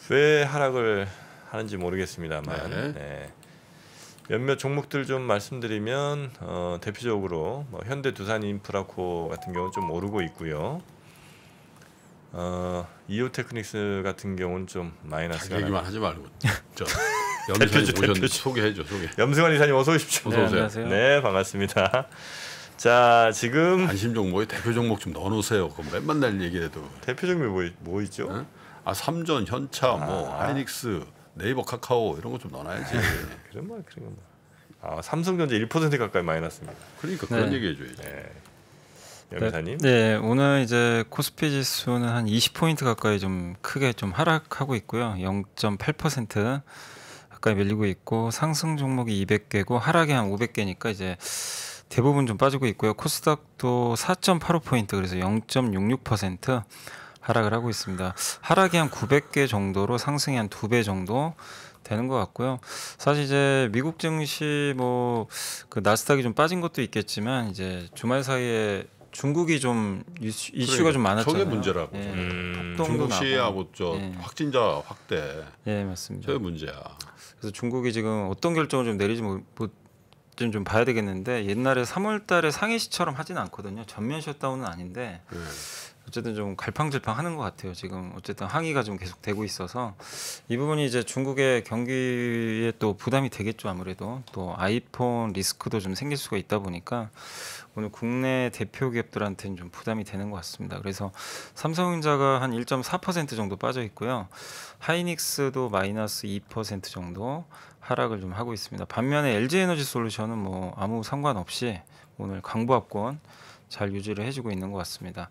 왜 하락을 하는지 모르겠습니다만 네. 네. 몇몇 종목들 좀 말씀드리면 대표적으로 뭐 현대두산인프라코 같은 경우는 좀 오르고 있고요. 이오테크닉스 같은 경우는 좀 마이너스가 얘기만 하지 말고 저 염승환이 오셨는데 소개해줘. 염승환 이사님 어서 오십시오. 어서 오세요. 안녕하세요. 네, 반갑습니다. 자, 지금 관심 종목에 대표 종목 좀 넣어놓으세요. 그럼 맨날 얘기해도 대표 종목이 뭐 있죠? 응? 삼전, 현차, 뭐 하이닉스, 네이버, 카카오 이런 거 좀 넣어놔야지. 그런 거. 삼성전자 1% 가까이 마이너스입니다. 그러니까 그런 네. 얘기해줘야지. 네. 염사님. 네, 오늘 이제 코스피 지수는 한 20포인트 가까이 좀 크게 좀 하락하고 있고요. 0.8% 가까이 밀리고 있고 상승 종목이 200개고 하락이 한 500개니까 이제 대부분 좀 빠지고 있고요. 코스닥도 4.85포인트 그래서 0.66% 하락을 하고 있습니다. 하락이 한 900개 정도로 상승이 한 2배 정도 되는 것 같고요. 사실 이제 미국 증시 뭐 그 나스닥이 좀 빠진 것도 있겠지만 이제 주말 사이에 중국이 좀 이슈가 좀 많았잖아요. 저게 문제라고. 폭동도 중국 나고. 시위하고 저 예. 확진자 확대. 예, 맞습니다. 저게 문제야. 그래서 중국이 지금 어떤 결정을 좀 내리지 좀 봐야 되겠는데 옛날에 3월달에 상해시처럼 하진 않거든요. 전면 셧다운은 아닌데 어쨌든 좀 갈팡질팡하는 것 같아요. 지금 어쨌든 항의가 좀 계속 되고 있어서 이 부분이 이제 중국의 경기에 또 부담이 되겠죠. 아무래도 또 아이폰 리스크도 좀 생길 수가 있다 보니까 오늘 국내 대표 기업들한테는 좀 부담이 되는 것 같습니다. 그래서 삼성전자가 한 1.4% 정도 빠져 있고요. 하이닉스도 마이너스 2% 정도 하락을 좀 하고 있습니다. 반면에 LG에너지솔루션은 뭐 아무 상관없이 오늘 강보합권 잘 유지를 해주고 있는 것 같습니다.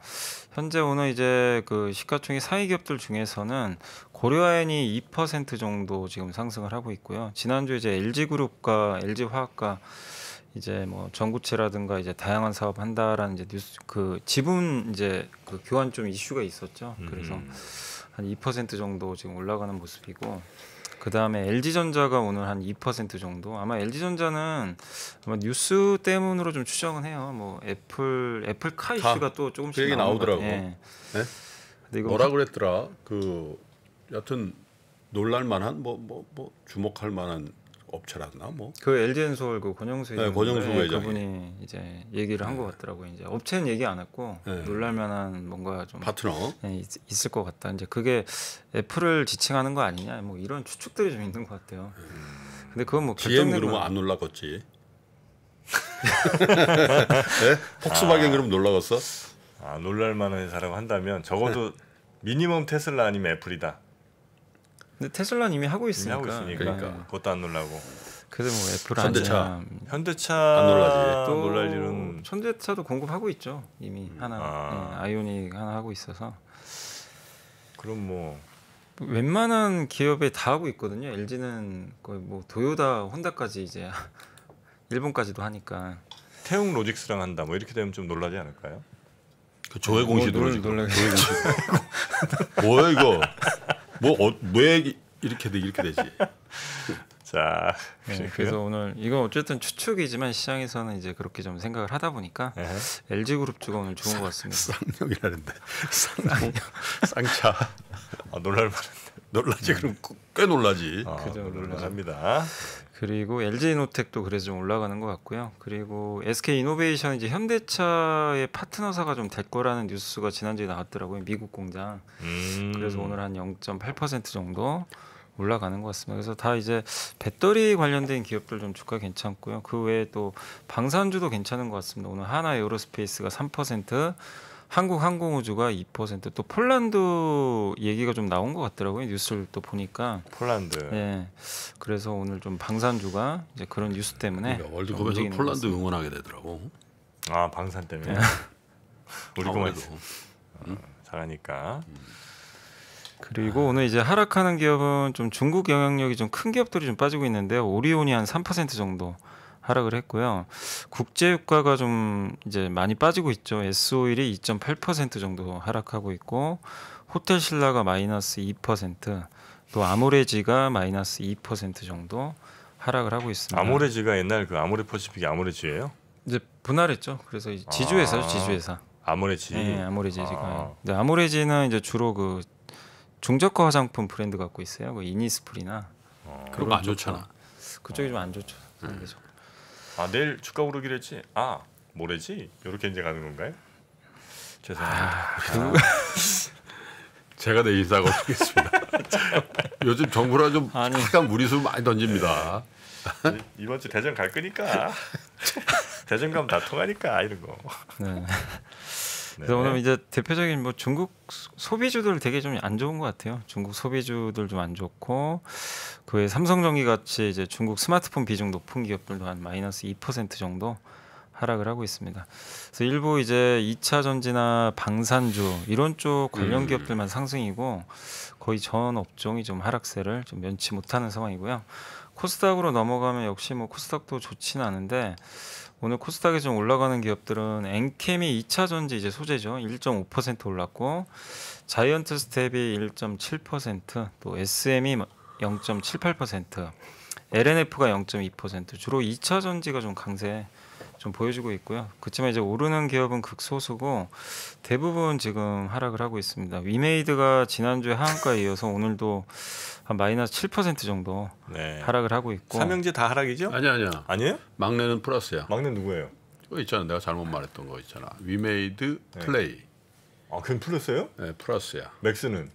현재 오늘 이제 그 시가총액 상위 기업들 중에서는 고려아연이 2% 정도 지금 상승을 하고 있고요. 지난주 이제 LG그룹과 LG화학과 이제 뭐 전구체라든가 이제 다양한 사업 한다라는 이제 뉴스 그 지분 이제 그 교환 좀 이슈가 있었죠. 그래서 한 2% 정도 지금 올라가는 모습이고. 그 다음에 LG전자가 오늘 한 2% 정도. 아마 LG전자는 아마 뉴스 때문으로 좀 추정은 해요. 뭐 애플카 이슈가 또 조금씩 그 얘기 나오더라고. 예. 네? 근데 이거 뭐라 그랬더라? 그 여튼 놀랄만한 뭐 주목할 만한 업체라나 뭐. 그 LG엔솔 그 권영수 네, 권영수 회장이. 그분이 이제 얘기를 한 것 같더라고요. 이제 업체는 얘기 안 했고 놀랄만한 뭔가 좀 파트너. 있을 것 같다. 이제 그게 애플을 지칭하는 거 아니냐, 뭐 이런 추측들이 좀 있는 것 같아요. 근데 그건 뭐 GM 결정된 그러면 건 안 놀라겠지. 네? 폭스바겐 그럼 놀라겠어? 놀랄만한 회사라고 한다면 적어도 미니멈 테슬라 아니면 애플이다. 근데 테슬라는 이미 하고 있으니까. 그러니까. 그것도 안 놀라고. 그래도 뭐 애플 현대차. 현대차 안 놀라지. 또 놀랄 일은 현대차도 공급하고 있죠. 이미 하나 아이오닉 하나 하고 있어서. 그럼 뭐 웬만한 기업에 다 하고 있거든요. LG는 거의 뭐 도요타, 혼다까지 이제 일본까지도 하니까. 태웅 로직스랑 한다. 뭐 이렇게 되면 좀 놀라지 않을까요? 그 조회 공시도로 지금. 놀라게. 뭐야 이거? 왜 이렇게 되지? 자, 네, 그래서 오늘 이건 어쨌든 추측이지만 시장에서는 이제 그렇게 좀 생각을 하다 보니까 LG그룹주가 오늘 좋은 것 같습니다. 쌍용이라는데 쌍차. 놀랄만한데. 놀라지 그럼 꽤 놀라지. 그죠, 놀랍니다. 그리고 LG노텍도 그래서 좀 올라가는 것 같고요. 그리고 SK이노베이션 이제 현대차의 파트너사가 좀 될 거라는 뉴스가 지난주에 나왔더라고요. 미국 공장. 그래서 오늘 한 0.8% 정도 올라가는 것 같습니다. 그래서 다 이제 배터리 관련된 기업들 좀 주가 괜찮고요. 그 외에 또 방산주도 괜찮은 것 같습니다. 오늘 하나 에어로스페이스가 3%, 한국항공우주가 2%, 또 폴란드 얘기가 좀 나온 것 같더라고요. 뉴스를 또 보니까. 폴란드. 예. 그래서 오늘 좀 방산주가 이제 그런 뉴스 때문에 그러니까 월드컵에서 폴란드 응원하게 되더라고. 방산 때문에. 우리 그만 잘하니까. 그리고 오늘 이제 하락하는 기업은 좀 중국 영향력이 좀 큰 기업들이 좀 빠지고 있는데요. 오리온이 한 3% 정도 하락을 했고요. 국제유가가 좀 이제 많이 빠지고 있죠. S오일이 2.8% 정도 하락하고 있고 호텔신라가 마이너스 2%, 또 아모레지가 마이너스 2% 정도 하락을 하고 있습니다. 아모레지가 옛날 그 아모레퍼시픽이 아모레지예요? 이제 분할했죠. 그래서 지주회사죠, 지주회사. 아모레지. 네, 아모레지가. 근데 아모레지는 이제 주로 그 중저가 화장품 브랜드 갖고 있어요. 그 이니스프리나 그런 거 안 좋잖아. 그쪽이 좀 안 좋죠. 상대적으로. 아 내일 주가 오르기로 했지. 아 모레지. 이렇게 이제 가는 건가요? 죄송합니다. 제가 내 인사하고 있겠습니다. 요즘 정부라 좀 아니. 약간 무리수 많이 던집니다. 이번 주 대전 갈 거니까 대전 가면 다 통하니까 이런 거. 네. 그래서 오늘 이제 대표적인 뭐 중국 소비주들 되게 좀 안 좋은 것 같아요. 중국 소비주들 좀 안 좋고 그 외에 삼성전기 같이 이제 중국 스마트폰 비중 높은 기업들도 한 마이너스 2% 정도 하락을 하고 있습니다. 그래서 일부 이제 2차 전지나 방산주 이런 쪽 관련 기업들만 상승이고 거의 전 업종이 좀 하락세를 좀 면치 못하는 상황이고요. 코스닥으로 넘어가면 역시 뭐 코스닥도 좋지는 않은데 오늘 코스닥에 좀 올라가는 기업들은 엔캠이 2차 전지 이제 소재죠. 1.5% 올랐고 자이언트 스텝이 1.7%, 또 SM이 0.78%, LNF가 0.2% 주로 2차 전지가 좀 강세 좀 보여주고 있고요. 그렇지만 이제 오르는 기업은 극소수고 대부분 지금 하락을 하고 있습니다. 위메이드가 지난주에 하한가에 이어서 오늘도 한 마이너스 7% 정도 네. 하락을 하고 있고 삼형제 다 하락이죠? 아니야. 아니에요? 막내는 플러스야. 막내 누구예요? 그거 있잖아. 내가 잘못 말했던 거 있잖아. 위메이드 플레이. 아 그럼 플러스요? 네, 플러스야. 맥스는?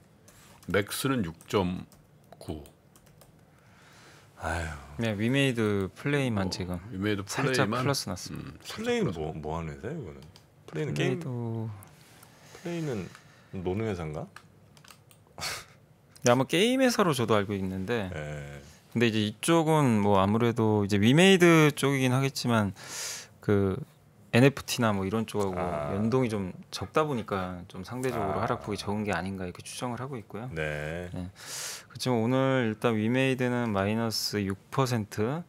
맥스는 6.9. 아유 네, 위메이드 플레이만 지금 위메이드 살짝 플레이만 플러스 났습니다. 플레이는 뭐 하는 회사예요? 이거는 플레이는 게임 위메이드 플레이는 노는 회사인가? 아마 게임 회사로 저도 알고 있는데 예. 근데 이제 이쪽은 뭐 아무래도 이제 위메이드 쪽이긴 하겠지만 그 NFT나 뭐 이런 쪽하고 연동이 좀 적다 보니까 좀 상대적으로 하락폭이 적은 게 아닌가 이렇게 추정을 하고 있고요. 네. 그렇지만 오늘 일단 위메이드는 마이너스 6%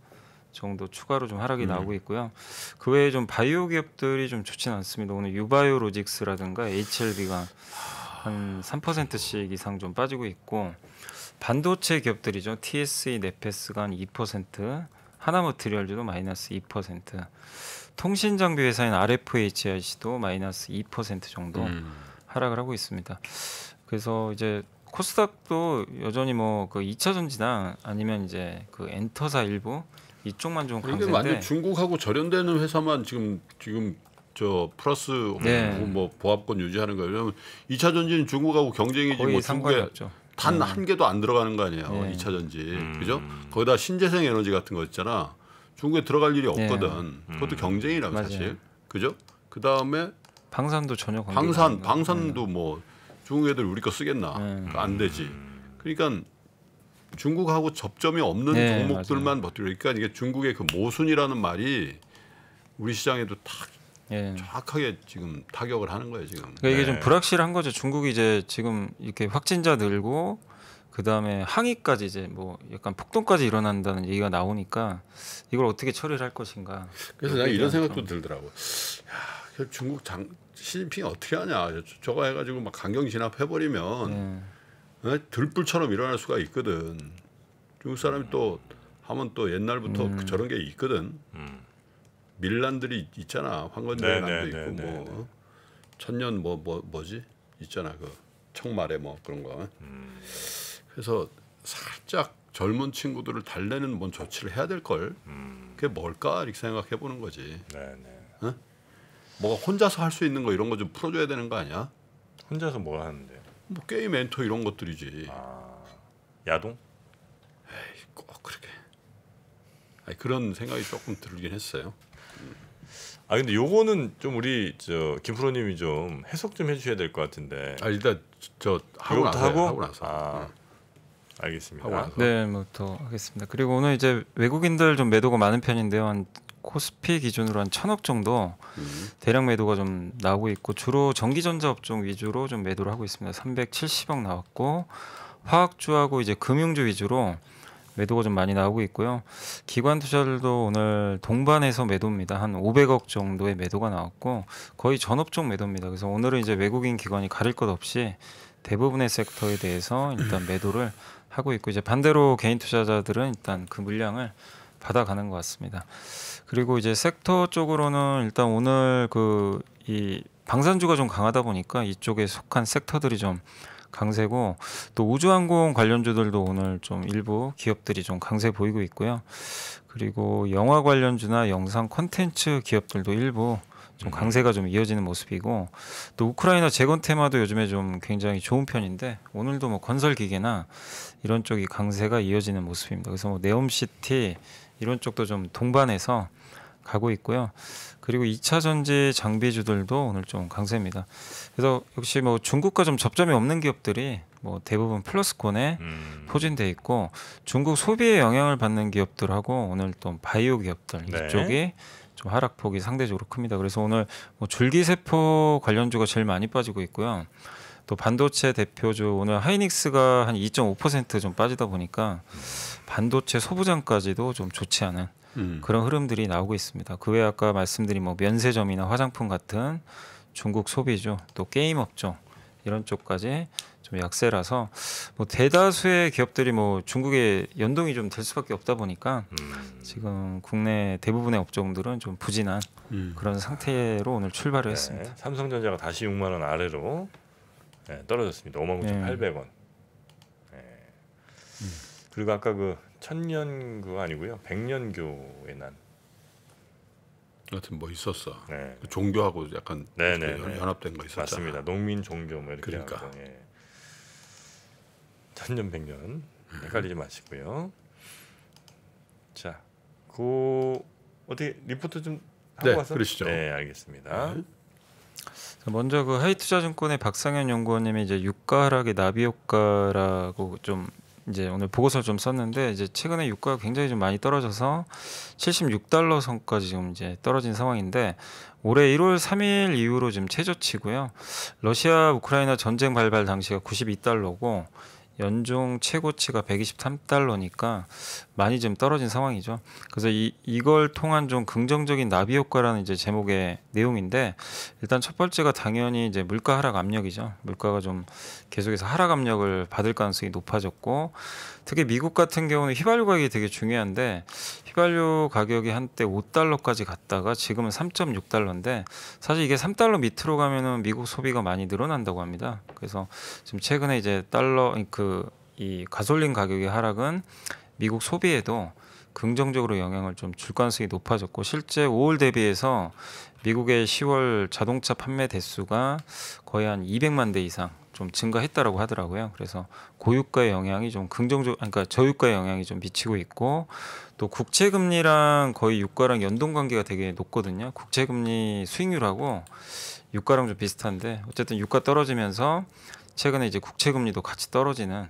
정도 추가로 좀 하락이 나오고 있고요. 그 외에 좀 바이오 기업들이 좀 좋지는 않습니다. 오늘 유바이오로직스라든가 HLB가 한 3%씩 이상 좀 빠지고 있고 반도체 기업들이죠. TSE, 네페스가 한 2%, 하나머티리얼즈도 마이너스 2%, 통신 장비 회사인 RFHIC도 마이너스 2% 정도 하락을 하고 있습니다. 그래서 이제 코스닥도 여전히 뭐 그 2차 전지나 아니면 이제 그 엔터사 일부 이쪽만 좀 이게 강세인데 완전 중국하고 절연되는 회사만 지금 저 플러스 네. 뭐 보합권 유지하는 거예요. 왜냐면 2차 전지는 중국하고 경쟁이지 거의 뭐 상관이 중국에 없죠. 단 한 개도 안 들어가는 거 아니에요. 네. 2차 전지. 그죠? 거기다 신재생 에너지 같은 거 있잖아. 중국에 들어갈 일이 없거든. 그것도 경쟁이라고 맞아요. 사실. 그죠? 그다음에 방산도 전혀 관계가 없는 거. 방산도 뭐 중국 애들 우리 거 쓰겠나? 안 되지. 그러니까 중국하고 접점이 없는 네, 종목들만 버티고 그러니까 이게 중국의 그 모순이라는 말이 우리 시장에도 딱 예. 정확하게 지금 타격을 하는 거예요 지금. 그러니까 이게 좀 불확실한 거죠. 중국이 이제 지금 이렇게 확진자 늘고 그 다음에 항의까지 이제 뭐 약간 폭동까지 일어난다는 얘기가 나오니까 이걸 어떻게 처리를 할 것인가. 그래서 내가 여기에 이런 대한 생각도 들더라고. 야, 그 중국 시진핑이 어떻게 하냐? 저거 해가지고 막 강경 진압해버리면 들불처럼 일어날 수가 있거든. 중국 사람이 또 하면 또 옛날부터 저런 게 있거든. 밀란들이 있잖아. 황건제란도 있고 뭐 천년 뭐지 있잖아. 그 청말에 뭐 그런 거. 그래서 살짝 젊은 친구들을 달래는 뭔 조치를 해야 될 걸. 그게 뭘까 이렇게 생각해 보는 거지. 네네. 뭐가 혼자서 할 수 있는 거 이런 거 좀 풀어줘야 되는 거 아니야? 혼자서 뭘 하는데요? 뭐 게임 엔터 이런 것들이지. 야동? 꼭 그렇게. 아니, 그런 생각이 조금 들긴 했어요. 아 근데 요거는 좀 우리 저 김프로님이 좀 해석 좀 해주셔야 될 것 같은데. 아 일단 저 하고 이거부터 나서 하고 나서. 알겠습니다. 하고 나서. 네, 뭐부터 하겠습니다. 그리고 오늘 이제 외국인들 좀 매도가 많은 편인데요. 한 코스피 기준으로 한 1,000억 정도 대량 매도가 좀 나오고 있고 주로 전기전자 업종 위주로 좀 매도를 하고 있습니다. 370억 나왔고 화학주하고 이제 금융주 위주로 매도가 좀 많이 나오고 있고요. 기관 투자들도 오늘 동반해서 매도입니다. 한 500억 정도의 매도가 나왔고 거의 전 업종 매도입니다. 그래서 오늘은 이제 외국인 기관이 가릴 것 없이 대부분의 섹터에 대해서 일단 매도를 하고 있고 이제 반대로 개인 투자자들은 일단 그 물량을 받아가는 것 같습니다. 그리고 이제 섹터 쪽으로는 일단 오늘 그 이 방산주가 좀 강하다 보니까 이쪽에 속한 섹터들이 좀 강세고 또 우주항공 관련주들도 오늘 좀 일부 기업들이 좀 강세 보이고 있고요. 그리고 영화 관련주나 영상 콘텐츠 기업들도 일부 좀 강세가 좀 이어지는 모습이고 또 우크라이나 재건 테마도 요즘에 좀 굉장히 좋은 편인데 오늘도 뭐 건설 기계나 이런 쪽이 강세가 이어지는 모습입니다. 그래서 뭐 네옴시티 이런 쪽도 좀 동반해서 가고 있고요. 그리고 2차 전지 장비주들도 오늘 좀 강세입니다. 그래서 역시 뭐 중국과 좀 접점이 없는 기업들이 뭐 대부분 플러스권에 포진돼 있고 중국 소비에 영향을 받는 기업들하고 오늘 또 바이오 기업들 네. 이쪽이 좀 하락폭이 상대적으로 큽니다. 그래서 오늘 뭐 줄기세포 관련주가 제일 많이 빠지고 있고요. 또 반도체 대표주 오늘 하이닉스가 한 2.5% 좀 빠지다 보니까 반도체 소부장까지도 좀 좋지 않은 그런 흐름들이 나오고 있습니다. 그 외에 아까 말씀드린 뭐 면세점이나 화장품 같은 중국 소비주 또 게임 업종 이런 쪽까지 좀 약세라서 뭐 대다수의 기업들이 뭐 중국에 연동이 좀 될 수밖에 없다 보니까 지금 국내 대부분의 업종들은 좀 부진한 그런 상태로 오늘 출발을 했습니다. 네. 삼성전자가 다시 6만 원 아래로 네, 떨어졌습니다. 59,800원. 네. 그리고 아까 그 천년 그거 아니고요. 백년교의 난. 하여튼 뭐 있었어. 네. 그 종교하고 약간 네네. 연합된 거 있었잖아. 맞습니다. 농민 종교 뭐 이렇게 그러니까. 하고, 예. 천년 백년 헷갈리지 마시고요. 자, 그 어떻게 리포트 좀 하고 네, 와서 그러시죠. 네, 알겠습니다. 네. 먼저 그 하이투자증권의 박상현 연구원님이 이제 유가 하락의 나비 효과라고 좀 이제 오늘 보고서를 좀 썼는데 이제 최근에 유가가 굉장히 좀 많이 떨어져서 76달러 선까지 지금 이제 떨어진 상황인데 올해 1월 3일 이후로 지금 최저치고요. 러시아 우크라이나 전쟁 발발 당시가 92달러고 연중 최고치가 123달러니까 많이 좀 떨어진 상황이죠. 그래서 이걸 통한 좀 긍정적인 나비 효과라는 이제 제목의 내용인데 일단 첫 번째가 당연히 이제 물가 하락 압력이죠. 물가가 좀 계속해서 하락 압력을 받을 가능성이 높아졌고 특히 미국 같은 경우는 휘발유 가격이 되게 중요한데 휘발유 가격이 한때 5달러까지 갔다가 지금은 3.6달러인데 사실 이게 3달러 밑으로 가면은 미국 소비가 많이 늘어난다고 합니다. 그래서 지금 최근에 이제 이 가솔린 가격의 하락은 미국 소비에도 긍정적으로 영향을 좀 줄 가능성이 높아졌고 실제 5월 대비해서 미국의 10월 자동차 판매 대수가 거의 한 200만 대 이상 좀 증가했다라고 하더라고요. 그래서 고유가의 영향이 좀 그러니까 저유가의 영향이 좀 미치고 있고 또 국채 금리랑 거의 유가랑 연동 관계가 되게 높거든요. 국채 금리 수익률하고 유가랑 좀 비슷한데 어쨌든 유가 떨어지면서 최근에 이제 국채 금리도 같이 떨어지는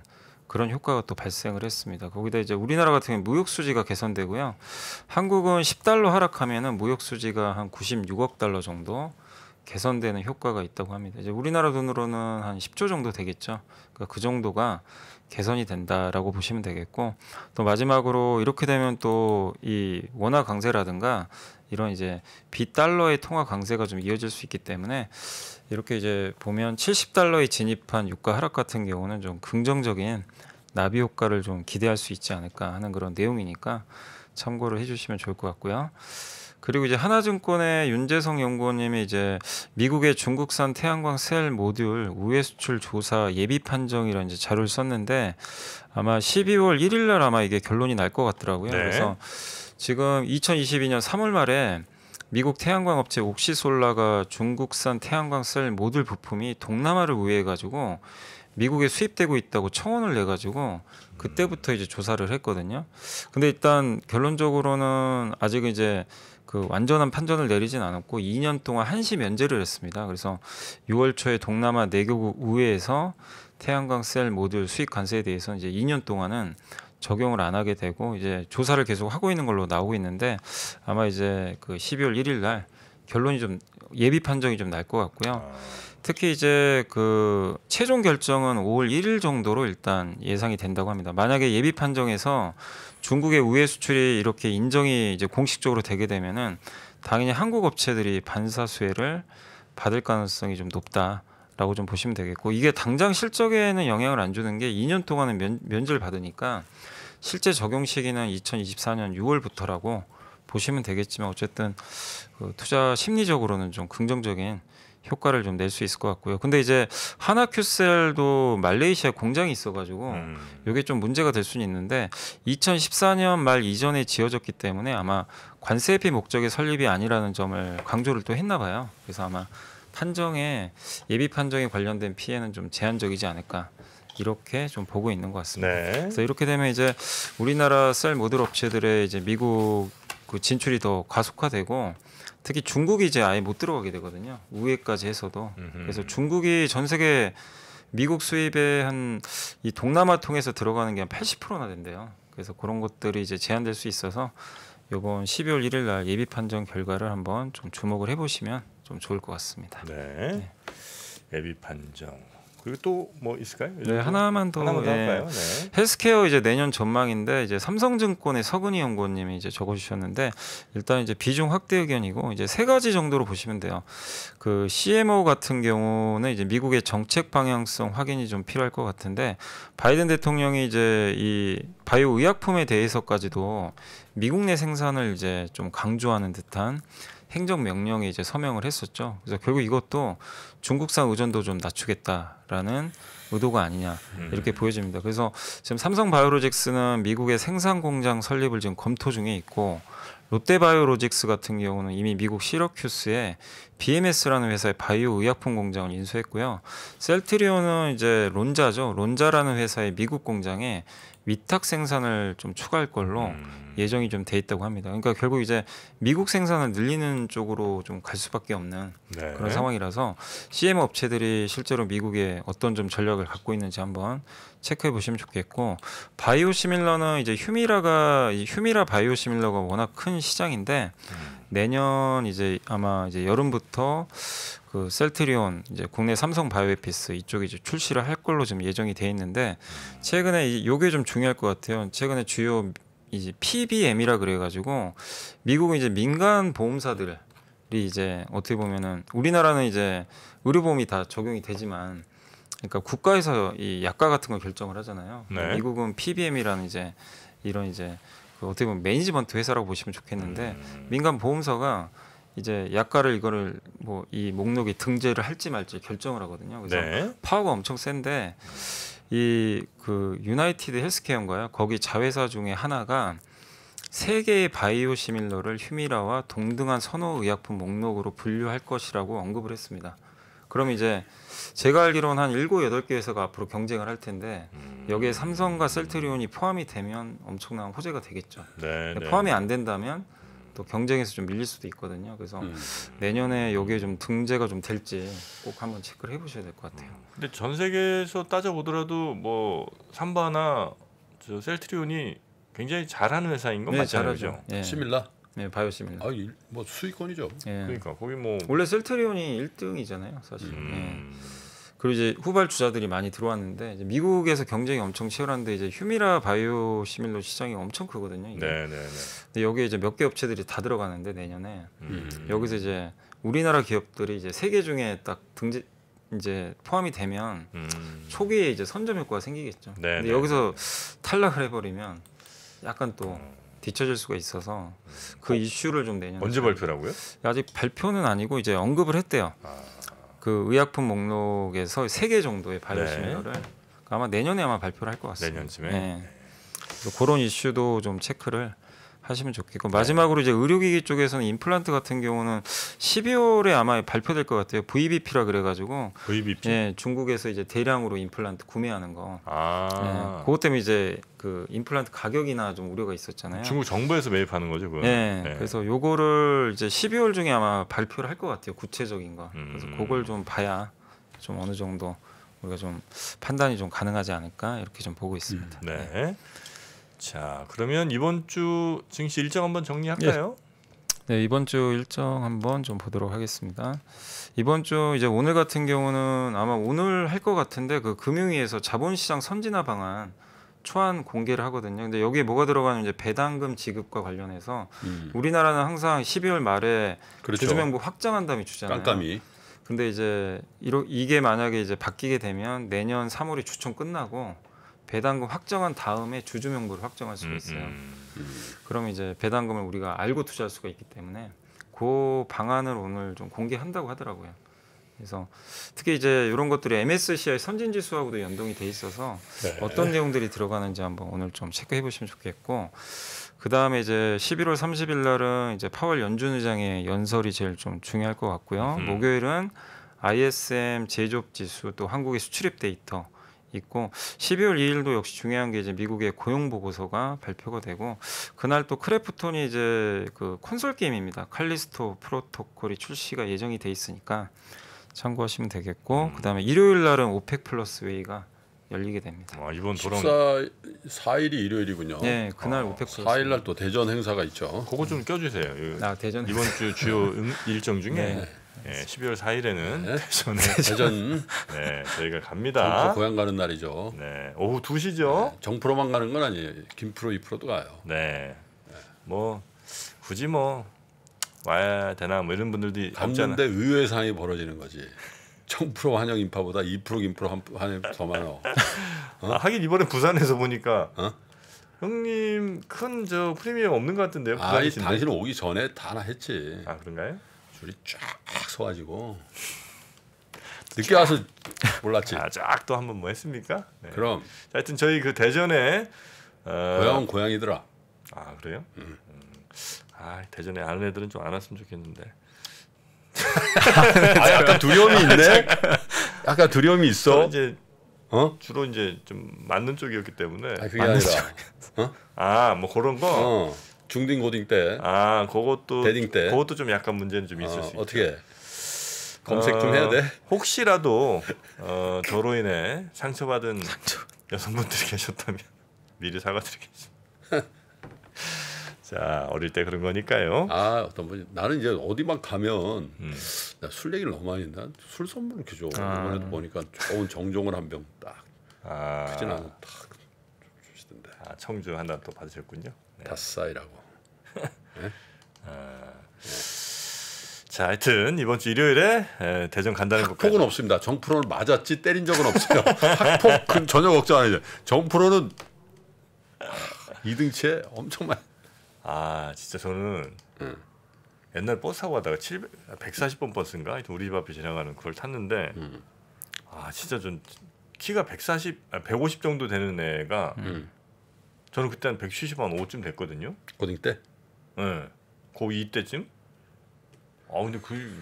그런 효과가 또 발생을 했습니다. 거기다 이제 우리나라 같은 경우는 무역 수지가 개선되고요. 한국은 10달러 하락하면은 무역 수지가 한 96억 달러 정도 개선되는 효과가 있다고 합니다. 이제 우리나라 돈으로는 한 10조 정도 되겠죠. 그러니까 그 정도가 개선이 된다라고 보시면 되겠고 또 마지막으로 이렇게 되면 또 이 원화 강세라든가 이런 이제 비달러의 통화 강세가 좀 이어질 수 있기 때문에 이렇게 이제 보면 70달러에 진입한 유가 하락 같은 경우는 좀 긍정적인 나비 효과를 좀 기대할 수 있지 않을까 하는 그런 내용이니까 참고를 해주시면 좋을 것 같고요. 그리고 이제 하나증권의 윤재성 연구원님이 이제 미국의 중국산 태양광 셀 모듈 우회 수출 조사 예비 판정이라는 이제 자료를 썼는데 아마 12월 1일 날 아마 이게 결론이 날 것 같더라고요. 네. 그래서 지금 2022년 3월 말에 미국 태양광 업체 옥시솔라가 중국산 태양광 셀 모듈 부품이 동남아를 우회해가지고 미국에 수입되고 있다고 청원을 내가지고 그때부터 이제 조사를 했거든요. 근데 일단 결론적으로는 아직 이제 그 완전한 판정을 내리진 않았고 2년 동안 한시 면제를 했습니다. 그래서 6월 초에 동남아 4개국 우회에서 태양광 셀 모듈 수입 관세에 대해서 이제 2년 동안은 적용을 안 하게 되고 이제 조사를 계속 하고 있는 걸로 나오고 있는데 아마 이제 그 12월 1일 날 결론이 좀 예비 판정이 좀 날 것 같고요. 특히 이제 그 최종 결정은 5월 1일 정도로 일단 예상이 된다고 합니다. 만약에 예비 판정에서 중국의 우회 수출이 이렇게 인정이 이제 공식적으로 되게 되면은 당연히 한국 업체들이 반사 수혜를 받을 가능성이 좀 높다라고 좀 보시면 되겠고 이게 당장 실적에는 영향을 안 주는 게 2년 동안은 면제를 받으니까 실제 적용 시기는 2024년 6월부터라고 보시면 되겠지만 어쨌든 그 투자 심리적으로는 좀 긍정적인 효과를 좀 낼 수 있을 것 같고요. 근데 이제 하나큐셀도 말레이시아 공장이 있어가지고 이게 좀 문제가 될 수는 있는데 2014년 말 이전에 지어졌기 때문에 아마 관세 회피 목적의 설립이 아니라는 점을 강조를 또 했나 봐요. 그래서 아마 판정에 예비 판정에 관련된 피해는 좀 제한적이지 않을까 이렇게 좀 보고 있는 것 같습니다. 네. 그래서 이렇게 되면 이제 우리나라 셀 모듈 업체들의 이제 미국 그 진출이 더 가속화되고 특히 중국이 이제 아예 못 들어가게 되거든요. 우회까지 해서도. 그래서 중국이 전 세계 미국 수입의 한 이 동남아 통해서 들어가는 게 한 80%나 된대요. 그래서 그런 것들이 이제 제한될 수 있어서 이번 12월 1일 날 예비 판정 결과를 한번 좀 주목을 해보시면 좀 좋을 것 같습니다. 네. 예비 판정. 그리고 또 뭐 있을까요? 네, 하나만 더 할까요? 네. 헬스케어 이제 내년 전망인데 이제 삼성증권의 서근희 연구원님이 이제 적어주셨는데 일단 이제 비중 확대 의견이고 이제 세 가지 정도로 보시면 돼요. 그 CMO 같은 경우는 이제 미국의 정책 방향성 확인이 좀 필요할 것 같은데 바이든 대통령이 이제 이 바이오 의약품에 대해서까지도 미국 내 생산을 이제 좀 강조하는 듯한 행정 명령에 이제 서명을 했었죠. 그래서 결국 이것도 중국산 의존도 좀 낮추겠다라는 의도가 아니냐 이렇게 보여집니다. 그래서 지금 삼성바이오로직스는 미국의 생산 공장 설립을 지금 검토 중에 있고 롯데바이오로직스 같은 경우는 이미 미국 시러큐스에 BMS라는 회사의 바이오 의약품 공장을 인수했고요. 셀트리온은 이제 론자죠. 론자라는 회사의 미국 공장에 위탁 생산을 좀 추가할 걸로 예정이 좀 돼 있다고 합니다. 그러니까 결국 이제 미국 생산을 늘리는 쪽으로 좀 갈 수밖에 없는 네. 그런 상황이라서 CMO 업체들이 실제로 미국에 어떤 좀 전략을 갖고 있는지 한번 체크해 보시면 좋겠고 바이오시밀러는 이제 휴미라 바이오시밀러가 워낙 큰 시장인데 내년 이제 아마 이제 여름부터 그 셀트리온 이제 국내 삼성 바이오에피스 이쪽에 이제 출시를 할 걸로 지금 예정이 돼 있는데 최근에 요게 좀 중요할 것 같아요. 최근에 주요 이제 PBM이라 그래가지고 미국은 이제 민간 보험사들이 이제 어떻게 보면은 우리나라는 이제 의료보험이 다 적용이 되지만 그러니까 국가에서 이 약가 같은 걸 결정을 하잖아요. 네. 미국은 PBM이라는 이제 이런 이제 그 어떻게 보면 매니지먼트 회사라고 보시면 좋겠는데 민간 보험사가 이제 약가를 이거를 뭐 이 목록에 등재를 할지 말지 결정을 하거든요. 그래서 네. 파워가 엄청 센데 이 그 유나이티드 헬스케어인가요? 거기 자회사 중에 하나가 세 개의 바이오시밀러를 휴미라와 동등한 선호 의약품 목록으로 분류할 것이라고 언급을 했습니다. 그럼 이제 제가 알기로는 한 7, 8개 회사가 앞으로 경쟁을 할 텐데 여기에 삼성과 셀트리온이 포함이 되면 엄청난 호재가 되겠죠. 네. 네. 포함이 안 된다면 또 경쟁에서 좀 밀릴 수도 있거든요. 그래서 내년에 여기에 좀 등재가 좀 될지 꼭 한번 체크를 해보셔야 될 것 같아요. 근데 전 세계에서 따져 보더라도 뭐 삼바나 저 셀트리온이 굉장히 잘하는 회사인 건 맞잖아요. 잘하죠. 그죠? 예. 시밀라. 네, 바이오시밀러. 뭐 수익권이죠. 예. 그러니까 거기 뭐 원래 셀트리온이 1등이잖아요, 사실. 예. 그리고 이제 후발 주자들이 많이 들어왔는데 이제 미국에서 경쟁이 엄청 치열한데 이제 휴미라 바이오시밀러 시장이 엄청 크거든요. 이게. 네. 근데 여기에 이제 몇 개 업체들이 다 들어가는데 내년에 여기서 이제 우리나라 기업들이 이제 3개 중에 딱 등재 이제 포함이 되면 초기에 이제 선점 효과가 생기겠죠. 네, 근데 네, 여기서 탈락을 해버리면 약간 또 뒤처질 수가 있어서 그 이슈를 좀 내년에 언제 발표라고요? 아직 발표는 아니고 이제 언급을 했대요. 그 의약품 목록에서 3개 정도의 바이오시밀러를 아마 내년에 아마 발표를 할 것 같습니다. 내년쯤에. 네. 그래서 그런 이슈도 좀 체크를 하시면 좋겠고 마지막으로 이제 의료기기 쪽에서는 임플란트 같은 경우는 12월에 아마 발표될 것 같아요. VBP라 그래가지고 VBP. 예, 중국에서 이제 대량으로 임플란트 구매하는 거. 아. 예, 그것 때문에 이제 그 임플란트 가격이나 좀 우려가 있었잖아요. 중국 정부에서 매입하는 거죠, 그거. 네, 그래서 요거를 이제 12월 중에 아마 발표를 할 것 같아요. 구체적인 거. 그래서 그걸 좀 봐야 좀 어느 정도 우리가 좀 판단이 좀 가능하지 않을까 이렇게 좀 보고 있습니다. 네. 자, 그러면 이번 주 증시 일정 한번 정리할까요? 네, 이번 주 일정 한번 좀 보도록 하겠습니다. 이번 주 이제 오늘 같은 경우는 아마 오늘 할 것 같은데 그 금융위에서 자본시장 선진화 방안 초안 공개를 하거든요. 근데 여기에 뭐가 들어가는 이제 배당금 지급과 관련해서 우리나라는 항상 12월 말에 그렇죠. 주주명부 확장한 다음에 주잖아요. 깜깜이. 근데 이제 이게 만약에 이제 바뀌게 되면 내년 3월에 주총 끝나고 배당금 확정한 다음에 주주명부를 확정할 수가 있어요. 그럼 이제 배당금을 우리가 알고 투자할 수가 있기 때문에 그 방안을 오늘 좀 공개한다고 하더라고요. 그래서 특히 이제 이런 것들이 MSCI 선진 지수하고도 연동이 돼 있어서 네. 어떤 내용들이 들어가는지 한번 오늘 좀 체크해 보시면 좋겠고, 그 다음에 이제 11월 30일 날은 이제 파월 연준 의장의 연설이 제일 좀 중요할 것 같고요. 목요일은 ISM 제조업 지수 또 한국의 수출입 데이터 있고, 12월 2일도 역시 중요한 게 이제 미국의 고용 보고서가 발표가 되고, 그날 또 크래프톤이 이제 그 콘솔 게임입니다. 칼리스토 프로토콜이 출시가 예정이 돼 있으니까 참고하시면 되겠고, 그다음에 일요일 날은 오펙 플러스 회의가 열리게 됩니다. 이번 돌아온 4일이 일요일이군요. 네, 그날 오펙 플러스 4일 날 또 대전 행사가 있죠. 그거 좀 껴주세요. 대전 이번 주 주요 일정 중에 네. 12월 4일에는 네. 대전에 대전 네, 저희가 갑니다. 고향 가는 날이죠. 네, 오후 2시죠. 정프로만 가는 건 아니에요. 김프로, 이프로도 가요. 네, 뭐 굳이 뭐 와야 되나 뭐 이런 분들도 없잖아. 갔는데 의외의 상황이 벌어지는 거지. 정프로 환영 인파보다 2프로 김프로 환영 더 많아. 하긴 이번에 부산에서 보니까 어? 형님 큰 저 프리미엄 없는 것 같은데요. 아니 부산이신데. 당신 오기 전에 다 하나 했지. 아 그런가요? 줄이 쫙 서가지고 늦게 와서 몰랐지. 쫙 또 한번 뭐 했습니까? 네. 그럼 자, 하여튼 저희 그 대전에 고향은 고향이더라. 아 그래요? 대전에 아는 애들은 좀 안 왔으면 좋겠는데. 약간 두려움이 있네. 약간 두려움이 저 있어. 이제 어? 주로 이제 좀 맞는 쪽이었기 때문에. 그게 아니라. 뭐 그런 거. 중딩 고딩 때. 그것도 대딩 때. 그것도 좀 약간 문제는 좀 있을 수 있죠. 어떻게 검색 좀 해야 돼? 혹시라도 저로 인해 상처받은 여성분들이 계셨다면 미리 사과드리겠습니다. 자, 어릴 때 그런 거니까요. 어떤 분이 나는 이제 어디만 가면 나 술 얘기를 너무 많이 했나? 술 선물 이렇게 줘. 이번에도 보니까 좋은 정종을 한 병 딱. 크진 않아 딱 주시던데. 청주 하나 또 받으셨군요. 네. 다싸이라고. 네? 자, 하여튼 이번 주 일요일에 대전 간다는 것까지. 학폭은 없습니다. 정프로는 맞았지 때린 적은 없어요. 학폭은 전혀 걱정 안 해요. 정프로는 2등치에 엄청 많이. 진짜 저는 옛날 버스 타고 가다가 140번 버스인가 우리 집 앞에 지나가는 그걸 탔는데 진짜 전 키가 150 정도 되는 애가 저는 그때 한 170한 5쯤 됐거든요. 고딩 때? 네. 거의 이때쯤? 근데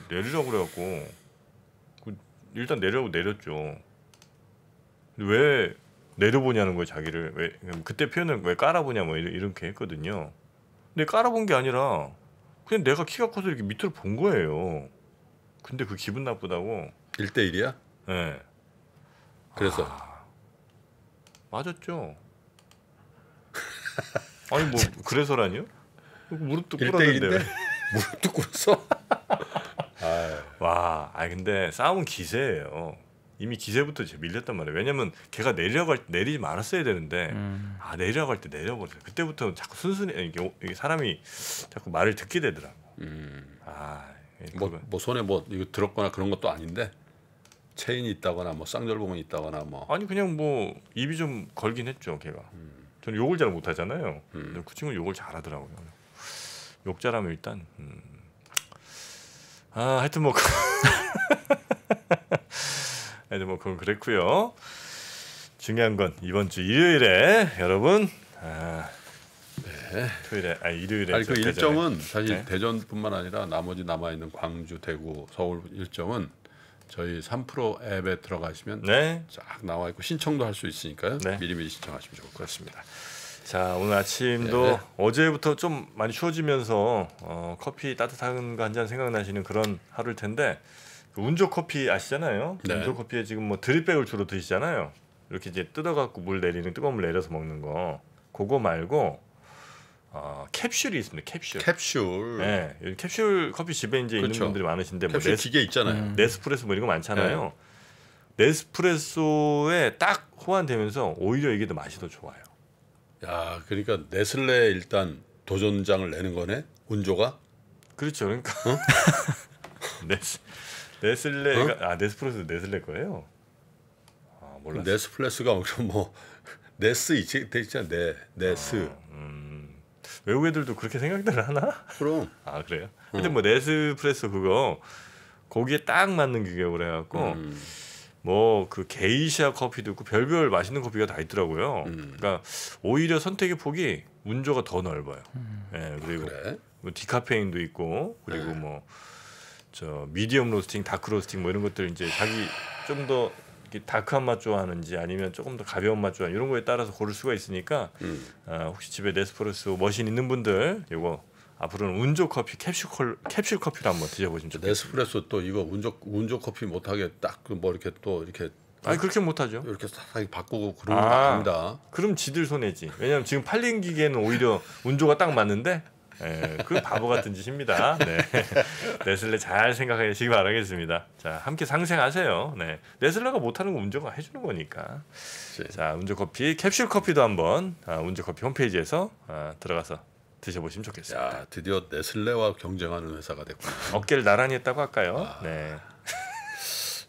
내리라고 그래갖고 일단 내리라고 내렸죠. 근데 왜 내려보냐는 거예요, 자기를. 왜 그때 표현을 왜 깔아보냐 뭐 이렇게 했거든요. 근데 깔아본 게 아니라 그냥 내가 키가 커서 이렇게 밑으로 본 거예요. 근데 그 기분 나쁘다고. 1대1이야? 네. 그래서 맞았죠. 아니 뭐 그래서라니요? 무릎도 1대1인데 꿇었는데. 무릎도 꿇었어? 와, 근데 싸움은 기세예요. 이미 기세부터 밀렸단 말이에요. 왜냐면 걔가 내리지 말았어야 되는데 내려갈 때 내려버렸어요. 그때부터 자꾸 순순히 이게 사람이 자꾸 말을 듣게 되더라고. 뭐 손에 뭐 이거 들었거나 그런 것도 아닌데 체인이 있다거나 뭐 쌍절봉이 있다거나 뭐. 아니 그냥 뭐 입이 좀 걸긴 했죠, 걔가. 저는 욕을 잘 못하잖아요. 근데 그 친구 욕을 잘하더라고요. 욕 잘하면 일단 하여튼 뭐 하여튼 뭐 그건 그랬고요. 중요한 건 이번 주 일요일에 여러분 토요일에 일요일에 그 일정은 사실 네? 대전뿐만 아니라 나머지 남아 있는 광주, 대구, 서울 일정은 저희 3프로 앱에 들어가시면 네. 쫙 나와 있고 신청도 할 수 있으니까요. 네. 미리미리 신청하시면 좋을 것 같습니다. 자, 오늘 아침도 네. 어제부터 좀 많이 추워지면서 커피 따뜻한 거 한 잔 생각나시는 그런 하루일 텐데 운조 커피 아시잖아요. 네. 운조 커피에 지금 뭐 드립백을 주로 드시잖아요. 이렇게 이제 뜯어갖고 물 내리는 뜨거운 물 내려서 먹는 거. 그거 말고 캡슐이 있습니다. 캡슐. 네, 여기 캡슐 커피 집에 이제 그렇죠. 있는 분들이 많으신데 캡슐 기계 있잖아요. 네스프레소 뭐 이런 거 많잖아요. 네스프레소에 딱 호환되면서 오히려 이게 더 맛이 더 좋아요. 야, 그러니까 네슬레 일단 도전장을 내는 거네. 운조가. 그렇죠. 그러니까 네슬레가 네스프레소 네슬레 거예요. 몰랐어. 네스프레소가 뭐 네스 있잖아. 네스. 외국 애들도 그렇게 생각들을 하나? 그럼. 그래요? 근데 뭐 네스프레소 그거 거기에 딱 맞는 규격을 해갖고 뭐 그 게이샤 커피도 있고 별별 맛있는 커피가 다 있더라고요. 그러니까 오히려 선택의 폭이 운조가 더 넓어요. 예, 그리고 그래? 뭐 디카페인도 있고 그리고 뭐 저 미디엄 로스팅, 다크 로스팅 뭐 이런 것들 이제 자기 좀 더 다크한 맛 좋아하는지 아니면 조금 더 가벼운 맛 좋아하는 이런 거에 따라서 고를 수가 있으니까 혹시 집에 네스프레소 머신 있는 분들 이거 앞으로는 운조 커피 캡슐 커피를 한번 드셔보시면 좋겠어요. 네스프레소 또 이거 운조 커피 못하게 딱 뭐 이렇게 또 이렇게 아니 그렇게 못하죠. 이렇게 싹 바꾸고 그러는 거 아닙니다. 그럼 지들 손해지. 왜냐면 지금 팔린 기계는 오히려 운조가 딱 맞는데 그 바보 같은 짓입니다. 네. 네슬레 잘 생각하시기 바라겠습니다. 자, 함께 상생하세요. 네. 네슬레가 못하는 거 운조가 해주는 거니까. 자, 운조 커피 캡슐 커피도 한번 운조 커피 홈페이지에서 들어가서 드셔보시면 좋겠습니다. 야, 드디어 네슬레와 경쟁하는 회사가 됐구나. 어깨를 나란히 했다고 할까요? 네.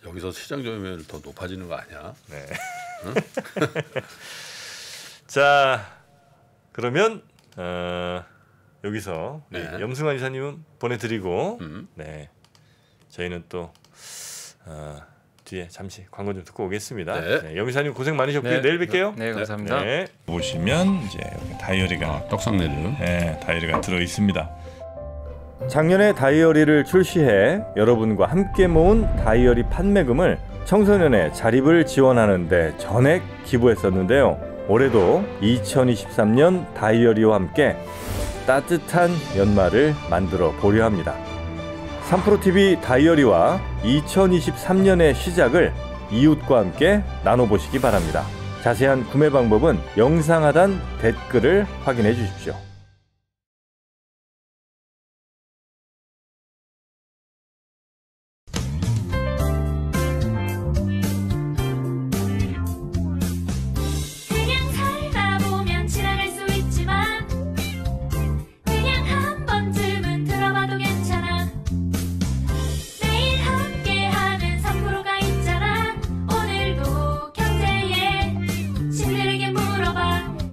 여기서 시장 점유율 더 높아지는 거 아니야? 네. 응? 자, 그러면 여기서 네. 염승환 이사님은 보내드리고 네 저희는 또 뒤에 잠시 광고 좀 듣고 오겠습니다. 네. 네, 염 이사님 고생 많으셨고요. 네. 내일 뵐게요. 네, 감사합니다. 네. 보시면 이제 여기 다이어리가 떡상내를. 네, 다이어리가 들어 있습니다. 작년에 다이어리를 출시해 여러분과 함께 모은 다이어리 판매금을 청소년의 자립을 지원하는 데 전액 기부했었는데요. 올해도 2023년 다이어리와 함께 따뜻한 연말을 만들어 보려 합니다. 3프로TV 다이어리와 2023년의 시작을 이웃과 함께 나눠보시기 바랍니다. 자세한 구매 방법은 영상 하단 댓글을 확인해 주십시오.